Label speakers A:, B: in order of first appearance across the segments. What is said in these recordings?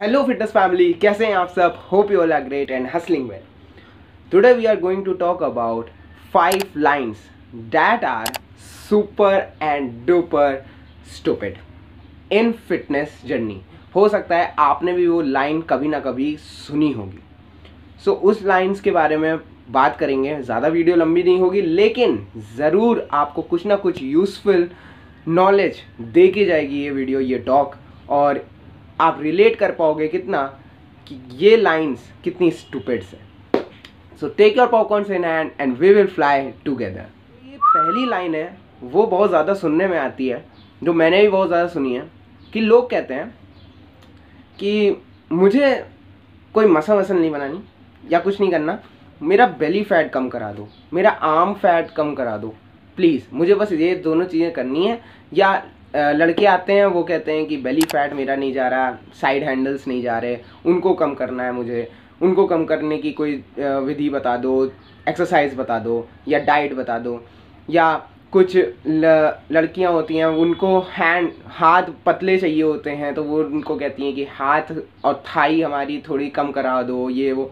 A: Hello fitness family, कैसे हैं आप सब? Hope you all are great and hustling well. Today we are going to talk about 5 lines that are super and duper stupid in fitness journey. हो सकता है आपने भी वो लाइन कभी ना कभी सुनी होगी. So उस लाइन्स के बारे में बात करेंगे. ज़्यादा वीडियो लंबी नहीं होगी, लेकिन ज़रूर आपको कुछ ना कुछ यूज़फुल नॉलेज दे के जाएगी ये वीडियो, ये टॉक, और आप रिलेट कर पाओगे कितना कि ये लाइंस कितनी स्टूपिड्स है. So take your popcorns in hand and we will fly together. ये पहली लाइन है, वो बहुत ज़्यादा सुनने में आती है, जो मैंने भी बहुत ज़्यादा सुनी है, कि लोग कहते हैं कि मुझे कोई मसल वसल नहीं बनानी या कुछ नहीं करना, मेरा बेली फैट कम करा दो, मेरा आर्म फैट कम करा दो प्लीज़, मुझे बस ये दोनों चीज़ें करनी है. या लड़के आते हैं, वो कहते हैं कि बेली फैट मेरा नहीं जा रहा, साइड हैंडल्स नहीं जा रहे, उनको कम करना है मुझे, उनको कम करने की कोई विधि बता दो, एक्सरसाइज बता दो, या डाइट बता दो. या कुछ लड़कियां होती हैं, उनको हाथ पतले चाहिए होते हैं, तो वो उनको कहती हैं कि हाथ और थाई हमारी थोड़ी कम करा दो, ये वो.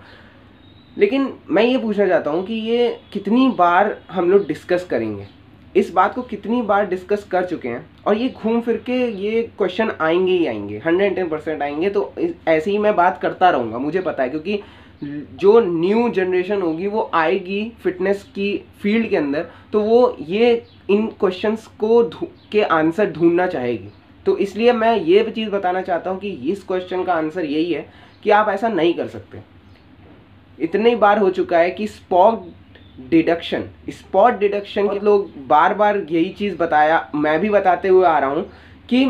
A: लेकिन मैं ये पूछना चाहता हूँ कि ये कितनी बार हम लोग डिस्कस करेंगे, इस बात को कितनी बार डिस्कस कर चुके हैं, और ये घूम फिर के ये क्वेश्चन आएंगे ही आएंगे, 110% आएंगे. तो ऐसे ही मैं बात करता रहूँगा, मुझे पता है, क्योंकि जो न्यू जनरेशन होगी वो आएगी फिटनेस की फील्ड के अंदर, तो वो ये इन क्वेश्चंस को के आंसर ढूंढना चाहेगी. तो इसलिए मैं ये चीज़ बताना चाहता हूँ कि इस क्वेश्चन का आंसर यही है कि आप ऐसा नहीं कर सकते. इतनी बार हो चुका है कि स्पॉट डिडक्शन के लोग बार बार यही चीज़ बताया, मैं भी बताते हुए आ रहा हूँ कि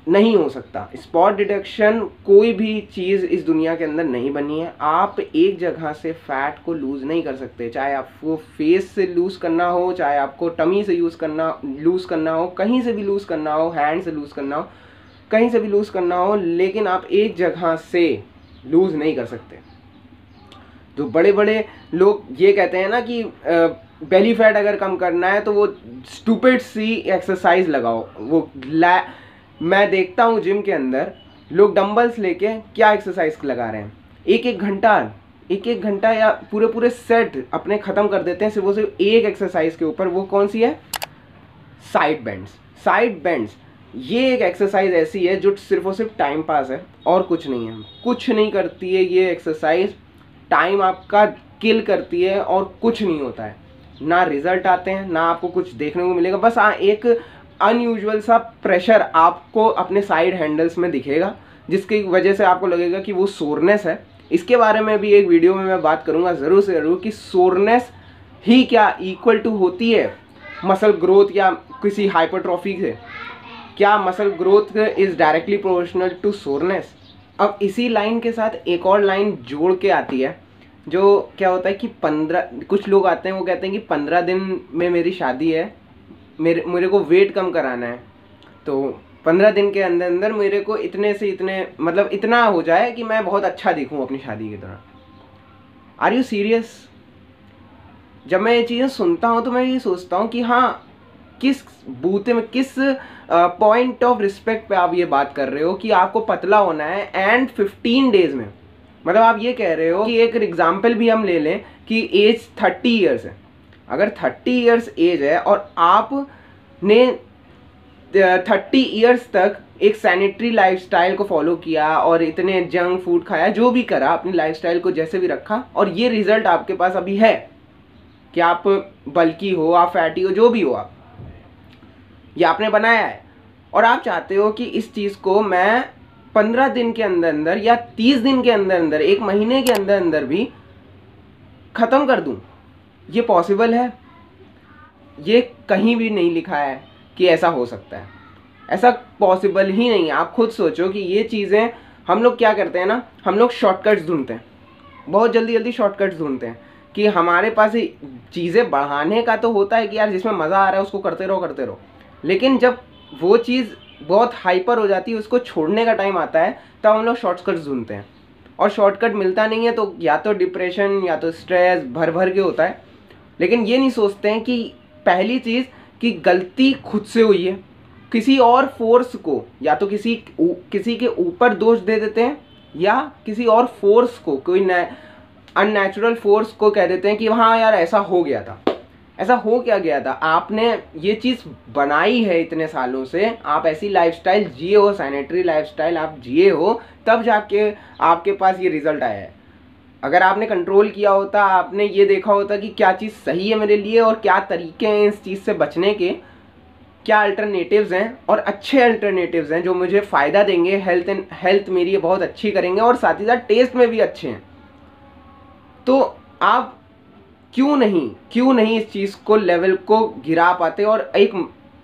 A: नहीं हो सकता. स्पॉट डिडक्शन कोई भी चीज़ इस दुनिया के अंदर नहीं बनी है. आप एक जगह से फैट को लूज़ नहीं कर सकते, चाहे आपको फेस से लूज़ करना हो, चाहे आपको टमी से लूज़ करना हो, कहीं से भी लूज़ करना हो, हैंड से लूज़ करना हो, कहीं से भी लूज़ करना हो, लेकिन आप एक जगह से लूज़ नहीं कर सकते. जो बड़े बड़े लोग ये कहते हैं ना कि बेली फैट अगर कम करना है तो वो स्टूपिड सी एक्सरसाइज लगाओ. मैं देखता हूँ जिम के अंदर लोग डंबल्स लेके क्या एक्सरसाइज लगा रहे हैं, एक एक घंटा या पूरे सेट अपने ख़त्म कर देते हैं सिर्फ एक एक्सरसाइज के ऊपर. वो कौन सी है? Side bends. ये एक एक्सरसाइज ऐसी है जो सिर्फ और सिर्फ टाइम पास है और कुछ नहीं है, कुछ नहीं करती है ये एक्सरसाइज. टाइम आपका किल करती है और कुछ नहीं होता है, ना रिजल्ट आते हैं, ना आपको कुछ देखने को मिलेगा. बस एक अनयूजुअल सा प्रेशर आपको अपने साइड हैंडल्स में दिखेगा, जिसकी वजह से आपको लगेगा कि वो सोरनेस है. इसके बारे में भी एक वीडियो में मैं बात करूंगा ज़रूर से ज़रूर कि सोरनेस ही क्या इक्वल टू होती है मसल ग्रोथ या किसी हाइपरट्रॉफी से. क्या muscle growth is directly proportional to soreness? अब इसी लाइन के साथ एक और लाइन जोड़ के आती है, जो क्या होता है कि कुछ लोग आते हैं, वो कहते हैं कि 15 दिन में मेरी शादी है, मेरे को वेट कम कराना है, तो 15 दिन के अंदर अंदर मेरे को इतने से इतने, मतलब इतना हो जाए कि मैं बहुत अच्छा दिखूं अपनी शादी के दौरान. Are you serious? जब मैं ये चीज़ें सुनता हूँ तो मैं ये सोचता हूँ कि हाँ, किस बूते में, किस पॉइंट ऑफ रिस्पेक्ट पे आप ये बात कर रहे हो कि आपको पतला होना है एंड 15 डेज में. मतलब आप ये कह रहे हो कि एक एग्जाम्पल भी हम ले लें कि एज 30 ईयर्स है. अगर 30 ईयर्स एज है और आपने 30 ईयर्स तक एक सैनिटरी लाइफस्टाइल को फॉलो किया और इतने जंक फूड खाया, जो भी करा, अपनी लाइफस्टाइल को जैसे भी रखा, और ये रिजल्ट आपके पास अभी है कि आप बल्की हो, आप फैटी हो, जो भी हो, आप ये आपने बनाया है, और आप चाहते हो कि इस चीज़ को मैं 15 दिन के अंदर अंदर या 30 दिन के अंदर अंदर, एक महीने के अंदर अंदर भी ख़त्म कर दूं. ये पॉसिबल है? ये कहीं भी नहीं लिखा है कि ऐसा हो सकता है. ऐसा पॉसिबल ही नहीं है. आप खुद सोचो कि ये चीज़ें हम लोग क्या करते हैं ना, हम लोग शॉर्टकट्स ढूंढते हैं, बहुत जल्दी शॉर्टकट्स ढूंढते हैं कि हमारे पास चीज़ें बढ़ाने का तो होता है कि यार जिसमें मज़ा आ रहा है उसको करते रहो. लेकिन जब वो चीज़ बहुत हाइपर हो जाती है, उसको छोड़ने का टाइम आता है, तब हम लोग शॉर्टकट्स ढूंढते हैं, और शॉर्टकट मिलता नहीं है तो या तो डिप्रेशन या तो स्ट्रेस भर के होता है. लेकिन ये नहीं सोचते हैं कि पहली चीज़ कि गलती खुद से हुई है, किसी और फोर्स को या तो किसी के ऊपर दोष दे देते हैं, या किसी और फोर्स को, कोई अननेचुरल फोर्स को कह देते हैं कि हाँ यार ऐसा हो गया था। ऐसा हो क्या गया था? आपने ये चीज़ बनाई है इतने सालों से, आप ऐसी लाइफस्टाइल जिए हो, सैनिटरी लाइफस्टाइल आप जिए हो, तब जाके आपके पास ये रिजल्ट आया है। अगर आपने कंट्रोल किया होता, आपने ये देखा होता कि क्या चीज़ सही है मेरे लिए और क्या तरीके हैं इस चीज़ से बचने के, क्या अल्टरनेटिव्स हैं और अच्छे अल्टरनेटिव्स हैं जो मुझे फ़ायदा देंगे, हेल्थ मेरी बहुत अच्छी करेंगे और साथ ही साथ टेस्ट में भी अच्छे हैं, तो आप क्यों नहीं इस चीज़ को, लेवल को गिरा पाते और एक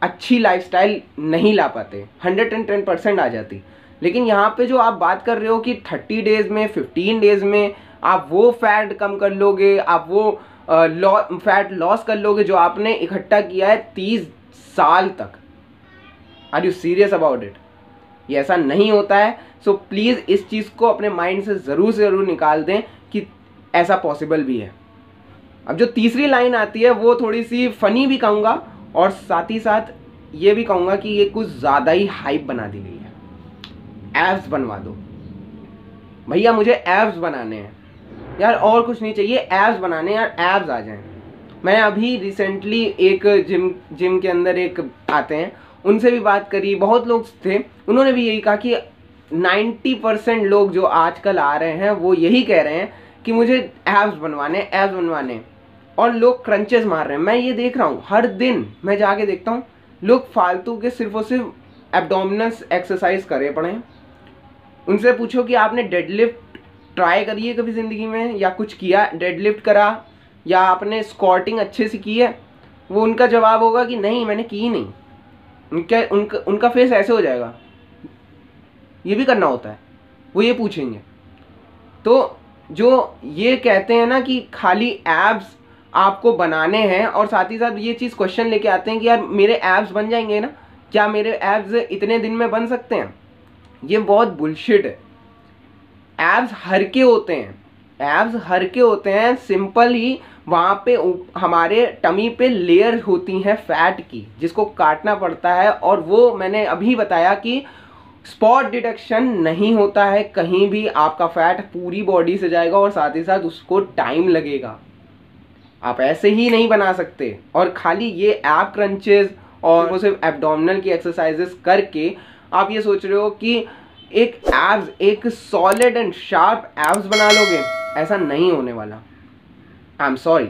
A: अच्छी लाइफस्टाइल नहीं ला पाते? 110% आ जाती। लेकिन यहाँ पे जो आप बात कर रहे हो कि 30 डेज़ में, 15 डेज़ में आप वो फैट कम कर लोगे, आप वो फैट लॉस कर लोगे जो आपने इकट्ठा किया है 30 साल तक। Are you serious about it? ये ऐसा नहीं होता है। सो प्लीज़ इस चीज़ को अपने माइंड से ज़रूर निकाल दें कि ऐसा पॉसिबल भी है। अब जो तीसरी लाइन आती है वो थोड़ी सी फनी भी कहूँगा और साथ ही साथ ये भी कहूँगा कि ये कुछ ज़्यादा ही हाइप बना दी गई है। एब्स बनवा दो भैया, मुझे एब्स बनाने हैं यार, और कुछ नहीं चाहिए, एब्स बनाने यार, एब्स आ जाएं। मैं अभी रिसेंटली एक जिम के अंदर एक आते हैं, उनसे भी बात करी, बहुत लोग थे, उन्होंने भी यही कहा कि 90% लोग जो आजकल आ रहे हैं वो यही कह रहे हैं कि मुझे एब्स बनवाने, और लोग क्रंचेस मार रहे हैं। मैं ये देख रहा हूँ, हर दिन मैं जाके देखता हूँ लोग फालतू के सिर्फ और सिर्फ एब्डोमिनल्स एक्सरसाइज करे पड़े हैं। उनसे पूछो कि आपने डेडलिफ्ट ट्राई करी है कभी ज़िंदगी में, या कुछ किया, डेडलिफ्ट करा, या आपने स्क्वाटिंग अच्छे से की है? वो उनका जवाब होगा कि नहीं, मैंने की नहीं। उनका फेस ऐसे हो जाएगा, ये भी करना होता है, वो ये पूछेंगे। तो जो ये कहते हैं ना कि खाली एब्स आपको बनाने हैं और साथ ही साथ ये चीज़ क्वेश्चन लेके आते हैं कि यार मेरे एब्स बन जाएंगे ना, क्या मेरे एब्स इतने दिन में बन सकते हैं? ये बहुत बुलशिट है। एब्स हर के होते हैं, एब्स हर के होते हैं, सिंपल ही वहाँ पे हमारे टमी पे लेयर होती हैं फैट की, जिसको काटना पड़ता है। और वो मैंने अभी बताया कि स्पॉट डिटेक्शन नहीं होता है कहीं भी, आपका फैट पूरी बॉडी से जाएगा और साथ ही साथ उसको टाइम लगेगा, आप ऐसे ही नहीं बना सकते। और खाली ये एब क्रंचेस और वो सिर्फ एब्डोमिनल की एक्सरसाइजेस करके आप ये सोच रहे हो कि एक एब्स, एक सॉलिड एंड शार्प एब्स बना लोगे, ऐसा नहीं होने वाला। आई एम सॉरी,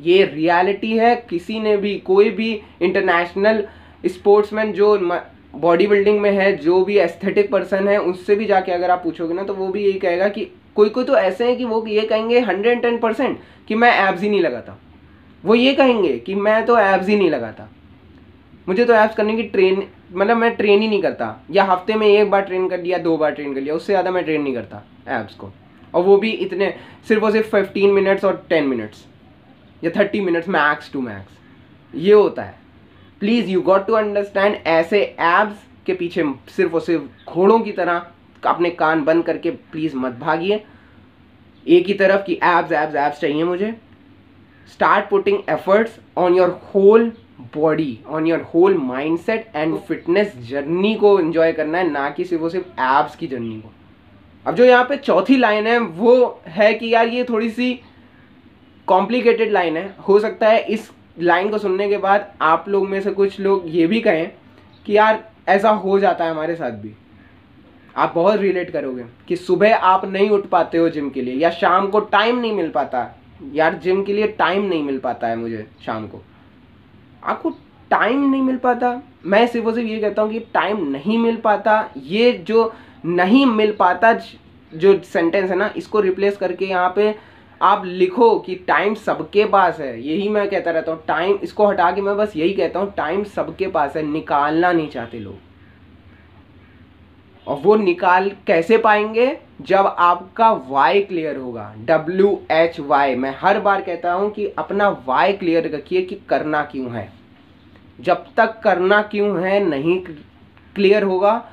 A: ये रियलिटी है। किसी ने भी, कोई भी इंटरनेशनल स्पोर्ट्समैन जो बॉडी बिल्डिंग में है, जो भी एस्थेटिक पर्सन है, उससे भी जाके अगर आप पूछोगे ना, तो वो भी यही कहेगा कि कोई तो ऐसे हैं कि वो ये कहेंगे 110% कि मैं एब्स ही नहीं लगाता। वो ये कहेंगे कि मैं तो एब्स ही नहीं लगाता, मुझे तो एब्स करने की मतलब मैं ट्रेन ही नहीं करता, या हफ्ते में 1 बार ट्रेन कर लिया, 2 बार ट्रेन कर लिया, उससे ज़्यादा मैं ट्रेन नहीं करता एब्स को। और वो भी इतने सिर्फ और सिर्फ 15 मिनट्स और 10 मिनट्स या 30 मिनट्स मैक्स टू मैक्स, ये होता है। Please you got to understand, ऐसे एब्स के पीछे सिर्फ और सिर्फ घोड़ों की तरह अपने कान बंद करके प्लीज़ मत भागिए एक ही तरफ कि एब्स एब्स एब्स चाहिए मुझे। Start putting efforts on your whole body, on your whole mindset and fitness journey को एंजॉय करना है, ना कि सिर्फ और सिर्फ एब्स की जर्नी को। अब जो यहाँ पे चौथी लाइन है वो है कि यार ये थोड़ी सी कॉम्प्लिकेटेड लाइन है। हो सकता है इस लाइन को सुनने के बाद आप लोग में से कुछ लोग ये भी कहें कि यार ऐसा हो जाता है हमारे साथ भी। आप बहुत रिलेट करोगे कि सुबह आप नहीं उठ पाते हो जिम के लिए, या शाम को टाइम नहीं मिल पाता, यार जिम के लिए टाइम नहीं मिल पाता है मुझे शाम को। आपको टाइम नहीं मिल पाता, मैं सिर्फ और सिर्फ ये कहता हूँ कि टाइम नहीं मिल पाता, ये जो नहीं मिल पाता जो सेंटेंस है ना, इसको रिप्लेस करके यहाँ पे आप लिखो कि टाइम सबके पास है। यही मैं कहता रहता हूँ, टाइम, इसको हटा के मैं बस यही कहता हूँ, टाइम सबके पास है, निकालना नहीं चाहते लोग। और वो निकाल कैसे पाएंगे? जब आपका वाई क्लियर होगा, WHY। मैं हर बार कहता हूं कि अपना वाई क्लियर रखिए कि करना क्यों है। जब तक करना क्यों है नहीं क्लियर होगा,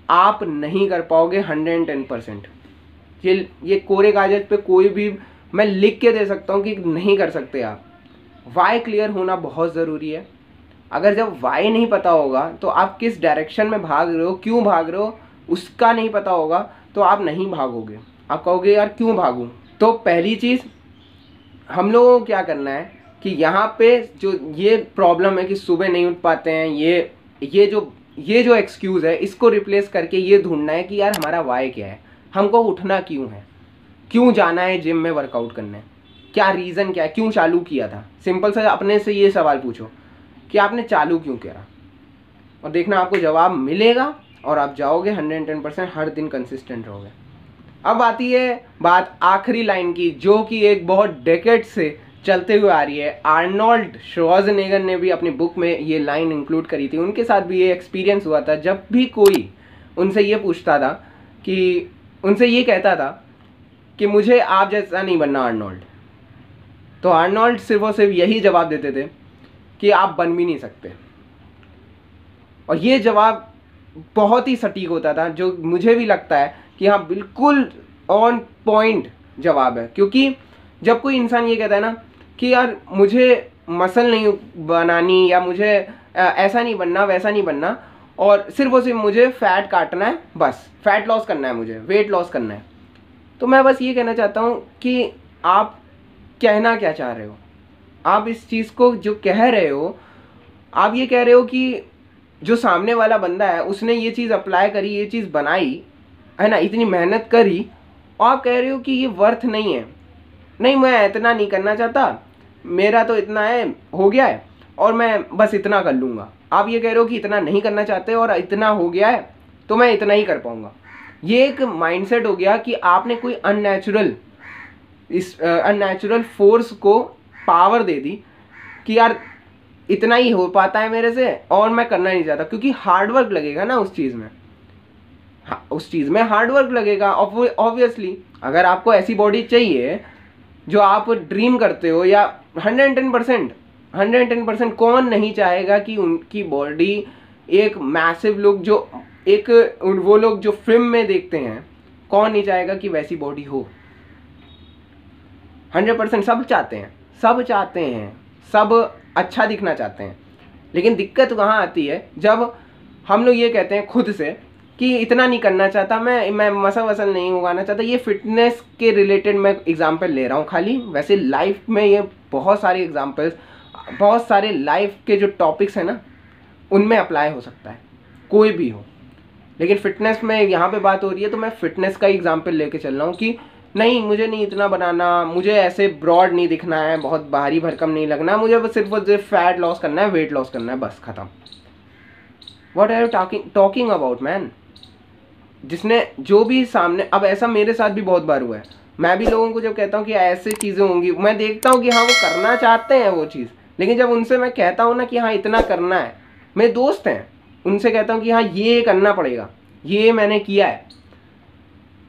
A: आप नहीं कर पाओगे 110%। ये कोरे कागज पे कोई भी मैं लिख के दे सकता हूं कि नहीं कर सकते आप। वाई क्लियर होना बहुत ज़रूरी है। अगर जब वाई नहीं पता होगा तो आप किस डायरेक्शन में भाग रहे हो, क्यों भाग रहे हो, उसका नहीं पता होगा तो आप नहीं भागोगे। आप कहोगे यार क्यों भागूं। तो पहली चीज़ हम लोगों को क्या करना है कि यहाँ पे जो ये प्रॉब्लम है कि सुबह नहीं उठ पाते हैं, ये जो एक्सक्यूज़ है, इसको रिप्लेस करके ये ढूंढना है कि यार हमारा वाई क्या है, हमको उठना क्यों है, क्यों जाना है जिम में वर्कआउट करने, क्या रीज़न क्या है, क्यों चालू किया था। सिंपल सा अपने से ये सवाल पूछो कि आपने चालू क्यों करा, और देखना आपको जवाब मिलेगा और आप जाओगे 110%, हर दिन कंसिस्टेंट रहोगे। अब आती है बात आखिरी लाइन की, जो कि एक बहुत डेकेड से चलते हुए आ रही है। आर्नोल्ड श्वार्ज़नेगर ने भी अपनी बुक में ये लाइन इंक्लूड करी थी। उनके साथ भी ये एक्सपीरियंस हुआ था। जब भी कोई उनसे ये पूछता था कि उनसे ये कहता था कि मुझे आप जैसा नहीं बनना आर्नोल्ड, तो आर्नोल्ड सिर्फ और सिर्फ यही जवाब देते थे कि आप बन भी नहीं सकते। और ये जवाब बहुत ही सटीक होता था, जो मुझे भी लगता है कि हाँ बिल्कुल ऑन पॉइंट जवाब है। क्योंकि जब कोई इंसान ये कहता है ना कि यार मुझे मसल नहीं बनानी, या मुझे ऐसा नहीं बनना, वैसा नहीं बनना, और सिर्फ और सिर्फ मुझे फैट काटना है, बस फैट लॉस करना है, मुझे वेट लॉस करना है, तो मैं बस ये कहना चाहता हूँ कि आप कहना क्या चाह रहे हो। आप इस चीज़ को जो कह रहे हो, आप ये कह रहे हो कि जो सामने वाला बंदा है उसने ये चीज़ अप्लाई करी, ये चीज़ बनाई है ना, इतनी मेहनत करी, और आप कह रहे हो कि ये वर्थ नहीं है, नहीं मैं इतना नहीं करना चाहता, मेरा तो इतना है, हो गया है, और मैं बस इतना कर लूँगा। आप ये कह रहे हो कि इतना नहीं करना चाहते और इतना हो गया है तो मैं इतना ही कर पाऊँगा। ये एक माइंडसेट हो गया कि आपने कोई अननेचुरल फोर्स को पावर दे दी कि यार इतना ही हो पाता है मेरे से और मैं करना नहीं चाहता। क्योंकि हार्डवर्क लगेगा ना उस चीज़ में, उस चीज़ में हार्डवर्क लगेगा। ऑब्वियसली अगर आपको ऐसी बॉडी चाहिए जो आप ड्रीम करते हो, या 110% कौन नहीं चाहेगा कि उनकी बॉडी एक मैसिव लुक, जो एक वो लोग जो फिल्म में देखते हैं, कौन नहीं चाहेगा कि वैसी बॉडी हो। 100% सब चाहते हैं, सब अच्छा दिखना चाहते हैं। लेकिन दिक्कत वहाँ आती है जब हम लोग ये कहते हैं खुद से कि इतना नहीं करना चाहता, मैं मसल वसल नहीं उगाना चाहता। ये फिटनेस के रिलेटेड मैं एग्जांपल ले रहा हूँ खाली, वैसे लाइफ में ये बहुत सारे एग्जांपल्स, बहुत सारे लाइफ के जो टॉपिक्स हैं ना, उनमें अप्लाई हो सकता है, कोई भी हो। लेकिन फिटनेस में यहाँ पे बात हो रही है तो मैं फिटनेस का एग्जांपल लेके चल रहा हूँ कि नहीं, मुझे नहीं इतना बनाना, मुझे ऐसे ब्रॉड नहीं दिखना है, बहुत भारी भरकम नहीं लगना, मुझे बस सिर्फ फैट लॉस करना है, वेट लॉस करना है, बस खत्म। What are you talking about man. जिसने जो भी सामने, अब ऐसा मेरे साथ भी बहुत बार हुआ है। मैं भी लोगों को जब कहता हूँ कि ऐसी चीज़ें होंगी, मैं देखता हूँ कि हाँ वो करना चाहते हैं वो चीज़, लेकिन जब उनसे मैं कहता हूँ ना कि हाँ इतना करना है, मेरे दोस्त हैं, उनसे कहता हूँ कि हाँ ये करना पड़ेगा, ये मैंने किया है,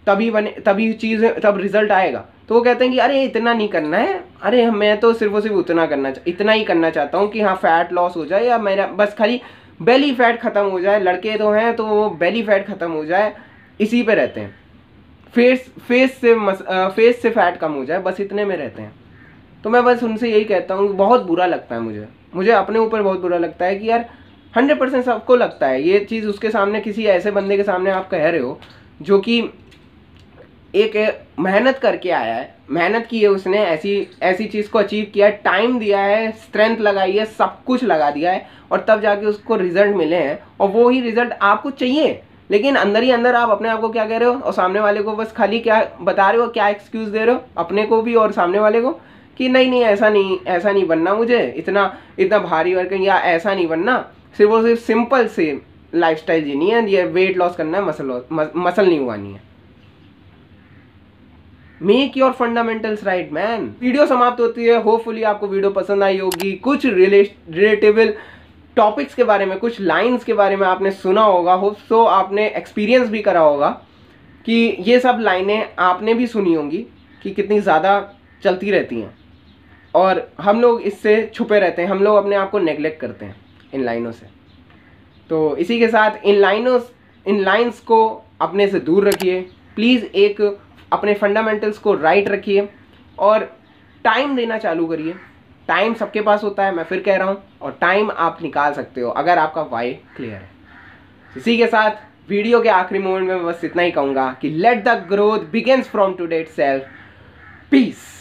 A: तभी चीज़, तब रिजल्ट आएगा, तो वो कहते हैं कि अरे इतना नहीं करना है, अरे मैं तो सिर्फ और सिर्फ इतना ही करना चाहता हूँ कि हाँ फैट लॉस हो जाए, या मेरा बस खाली बेली फैट ख़त्म हो जाए। लड़के तो हैं तो वो बेली फैट ख़त्म हो जाए, इसी पे रहते हैं। फेस से फैट कम हो जाए, बस इतने में रहते हैं। तो मैं बस उनसे यही कहता हूँ, बहुत बुरा लगता है मुझे अपने ऊपर बहुत बुरा लगता है कि यार 100% सबको लगता है ये चीज़। उसके सामने, किसी ऐसे बंदे के सामने आप कह रहे हो जो कि एक मेहनत करके आया है, मेहनत की है उसने, ऐसी चीज़ को अचीव किया है, टाइम दिया है, स्ट्रेंथ लगाई है, सब कुछ लगा दिया है, और तब जाके उसको रिजल्ट मिले हैं, और वो ही रिजल्ट आपको चाहिए। लेकिन अंदर ही अंदर आप अपने आप को क्या कह रहे हो, और सामने वाले को बस खाली क्या बता रहे हो, क्या एक्सक्यूज़ दे रहे हो अपने को भी और सामने वाले को कि नहीं ऐसा नहीं बनना, मुझे इतना भारी वर्क, या ऐसा नहीं बनना, सिर्फ और सिर्फ सिंपल से लाइफस्टाइल जीनी है, ये वेट लॉस करना है, मसल नहीं उगानी है। Make your fundamentals right man. Video समाप्त होती है। होपफुली आपको वीडियो पसंद आई होगी। कुछ रिलेटेबल टॉपिक्स के बारे में, कुछ लाइंस के बारे में आपने सुना होगा, होप सो आपने एक्सपीरियंस भी करा होगा कि ये सब लाइनें आपने भी सुनी होंगी कि कितनी ज़्यादा चलती रहती हैं, और हम लोग इससे छुपे रहते हैं, हम लोग अपने आप को नेग्लेक्ट करते हैं इन लाइनों से। तो इसी के साथ इन लाइन्स को अपने से दूर रखिए प्लीज़। अपने फंडामेंटल्स को राइट रखिए और टाइम देना चालू करिए। टाइम सबके पास होता है, मैं फिर कह रहा हूँ, और टाइम आप निकाल सकते हो अगर आपका वाई क्लियर है। इसी के साथ वीडियो के आखिरी मोमेंट में बस इतना ही कहूँगा कि let the growth begins from today itself. Piece.